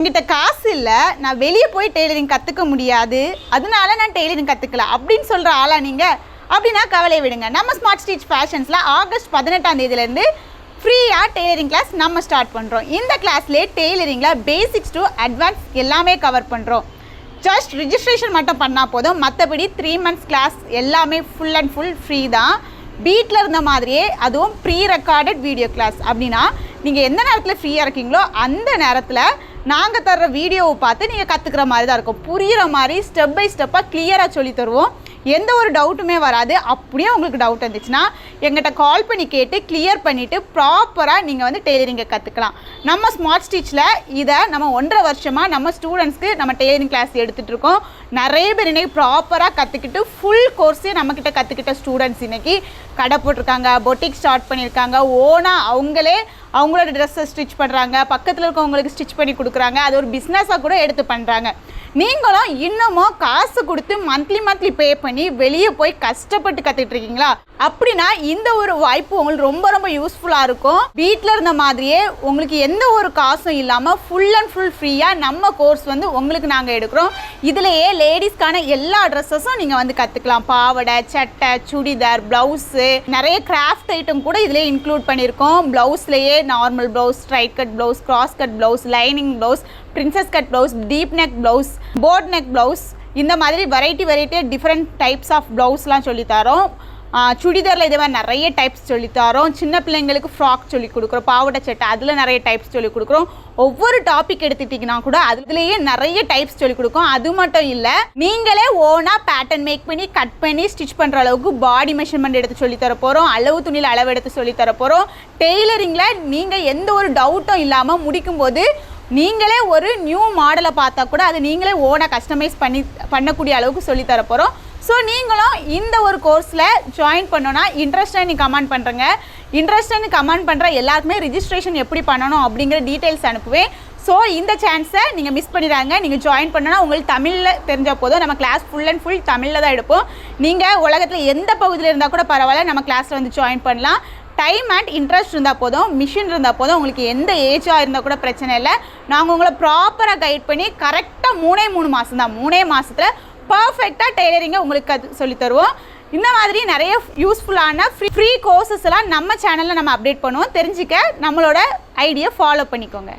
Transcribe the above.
என்கிட்ட காசு இல்லை, நான் வெளியே போய் டெய்லரிங் கற்றுக்க முடியாது, அதனால நான் டெய்லரிங் கற்றுக்கல அப்படின்னு சொல்கிற ஆளா நீங்கள்? அப்படின்னா கவலையை விடுங்க. நம்ம ஸ்மார்ட் ஸ்டிச் ஃபேஷன்ஸில் ஆகஸ்ட் 18ஆம் தேதியிலேருந்து ஃப்ரீயாக டெய்லரிங் கிளாஸ் நம்ம ஸ்டார்ட் பண்ணுறோம். இந்த கிளாஸ்லேயே டெய்லரிங்கில் பேசிக்ஸ் டு அட்வான்ஸ் எல்லாமே கவர் பண்ணுறோம். ஜஸ்ட் ரிஜிஸ்ட்ரேஷன் மட்டும் பண்ணால் போதும். மற்றபடி 3 months கிளாஸ் எல்லாமே ஃபுல் அண்ட் ஃபுல் ஃப்ரீ தான். வீட்டில் இருந்த மாதிரியே, அதுவும் ப்ரீ ரெக்கார்டட் வீடியோ கிளாஸ். அப்படின்னா நீங்கள் எந்த நேரத்தில் ஃப்ரீயாக இருக்கீங்களோ அந்த நேரத்தில் நாங்கள் தர்ற வீடியோவை பார்த்து நீங்கள் கற்றுக்கிற மாதிரி தான் இருக்கும். புரிகிற மாதிரி ஸ்டெப் பை ஸ்டெப்பாக கிளியராக சொல்லி தருவோம். எந்த ஒரு டவுட்டுமே வராது. அப்படியே உங்களுக்கு டவுட் இருந்துச்சுன்னா எங்கிட்ட கால் பண்ணி கேட்டு கிளியர் பண்ணிவிட்டு ப்ராப்பராக நீங்கள் வந்து டெய்லரிங்கை கற்றுக்கலாம். நம்ம ஸ்மார்ட் ஸ்டிச்சில் இதை நம்ம 1.5 வருஷமாக நம்ம ஸ்டூடெண்ட்ஸ்க்கு நம்ம டெய்லரிங் கிளாஸ் எடுத்துகிட்டு இருக்கோம். நிறைய பேர் இன்றைக்கி ப்ராப்பராக கற்றுக்கிட்டு ஃபுல் கோர்ஸே நம்மக்கிட்ட கற்றுக்கிட்ட ஸ்டூடெண்ட்ஸ் இன்றைக்கி கடை போட்டிருக்காங்க, பொட்டிக் ஸ்டார்ட் பண்ணியிருக்காங்க, ஓனாக அவங்களே அவங்களோட ட்ரெஸ்ஸை ஸ்டிச் பண்ணுறாங்க, பக்கத்தில் இருக்கவங்களுக்கு ஸ்டிச் பண்ணி கொடுக்குறாங்க. அது ஒரு பிஸ்னஸாக கூட எடுத்து பண்ணுறாங்க. நீங்களும் இன்னமும் காசு கொடுத்து மந்த்லி பே பண்ணி வெளியே போய் கஷ்டப்பட்டு கற்றுக்கிட்டு இருக்கீங்களா? அப்படின்னா இந்த ஒரு வாய்ப்பு உங்களுக்கு ரொம்ப யூஸ்ஃபுல்லாக இருக்கும். வீட்டில் இருந்த மாதிரியே உங்களுக்கு எந்த ஒரு காசும் இல்லாமல் ஃபுல் அண்ட் ஃபுல் ஃப்ரீயாக நம்ம கோர்ஸ் வந்து உங்களுக்கு நாங்கள் எடுக்கிறோம். இதிலேயே லேடிஸ்க்கான எல்லா ட்ரெஸ்ஸஸும் நீங்கள் வந்து கற்றுக்கலாம். பாவடை, சட்டை, சுடிதார், ப்ளவுஸு, நிறைய கிராஃப்ட் ஐட்டம் கூட இதிலே இன்க்ளூட் பண்ணியிருக்கோம். ப்ளவுஸ்லேயே normal blouse, straight cut blouse, cross cut blouse, lining blouse, princess cut blouse, deep neck blouse, boat neck blouse, இந்த மாதிரி வெரைட்டியாக டிஃப்ரெண்ட் டைப்ஸ் ஆஃப் ப்ளவுஸ்லாம் சொல்லித்தரோம். சுடிதாரில் இதே மாதிரி நிறைய டைப்ஸ் சொல்லித்தரோம். சின்ன பிள்ளைங்களுக்கு ஃப்ராக் சொல்லி கொடுக்குறோம். பாவடை சட்டை அதில் நிறைய டைப்ஸ் சொல்லி கொடுக்குறோம். ஒவ்வொரு டாபிக் எடுத்துட்டிங்கன்னா கூட அதுலேயே நிறைய டைப்ஸ் சொல்லி கொடுக்கும். அது மட்டும் இல்லை, நீங்களே ஓனாக பேட்டர்ன் மேக் பண்ணி கட் பண்ணி ஸ்டிச் பண்ணுற அளவுக்கு பாடி மெஷர்மெண்ட் எடுத்து சொல்லித்தர போகிறோம். அளவு துணியில் அளவு எடுத்து சொல்லித்தர போகிறோம். டெய்லரிங்கில் நீங்கள் எந்த ஒரு டவுட்டும் இல்லாமல் முடிக்கும்போது நீங்களே ஒரு நியூ மாடலை பார்த்தா கூட அது நீங்களே ஓனாக கஸ்டமைஸ் பண்ணக்கூடிய அளவுக்கு சொல்லித்தர போகிறோம். ஸோ நீங்களும் இந்த ஒரு கோர்ஸில் ஜாயின் பண்ணோன்னா இன்ட்ரெஸ்டாக கமெண்ட் பண்ணுறேங்க. இன்ட்ரெஸ்டாக கமெண்ட் பண்ணுற எல்லாருக்குமே ரிஜிஸ்ட்ரேஷன் எப்படி பண்ணணும் அப்படிங்கிற டீட்டெயில்ஸ் அனுப்புவேன். ஸோ இந்த சான்ஸை நீங்கள் மிஸ் பண்ணிடுறாங்க. நீங்கள் ஜாயின் பண்ணோன்னா உங்களுக்கு தமிழில் தெரிஞ்சால் போதும். நம்ம கிளாஸ் ஃபுல் அண்ட் ஃபுல் தமிழில் தான் எடுப்போம். நீங்கள் உலகத்தில் எந்த பகுதியில் இருந்தால் கூட பரவாயில்ல, நம்ம கிளாஸில் வந்து ஜாயின் பண்ணலாம். டைம் அண்ட் இன்ட்ரெஸ்ட் இருந்தால் போதும், மிஷின் இருந்தால் போதும். உங்களுக்கு எந்த ஏஜாக இருந்தால் கூட பிரச்சனை இல்லை. நாங்கள் உங்களை ப்ராப்பராக கைட் பண்ணி கரெக்டாக 3 மாதம் தான், 3 மாதத்தில் பர்ஃபெக்டாக டெய்லரிங்கை உங்களுக்கு சொல்லித் தருவோம். இந்த மாதிரி நிறைய யூஸ்ஃபுல்லான ஃப்ரீ கோர்சஸ் எல்லாம் நம்ம சேனலில் நம்ம அப்டேட் பண்ணுவோம். தெரிஞ்சுக்க நம்மளோட ஐடியை ஃபாலோ பண்ணிக்கோங்க.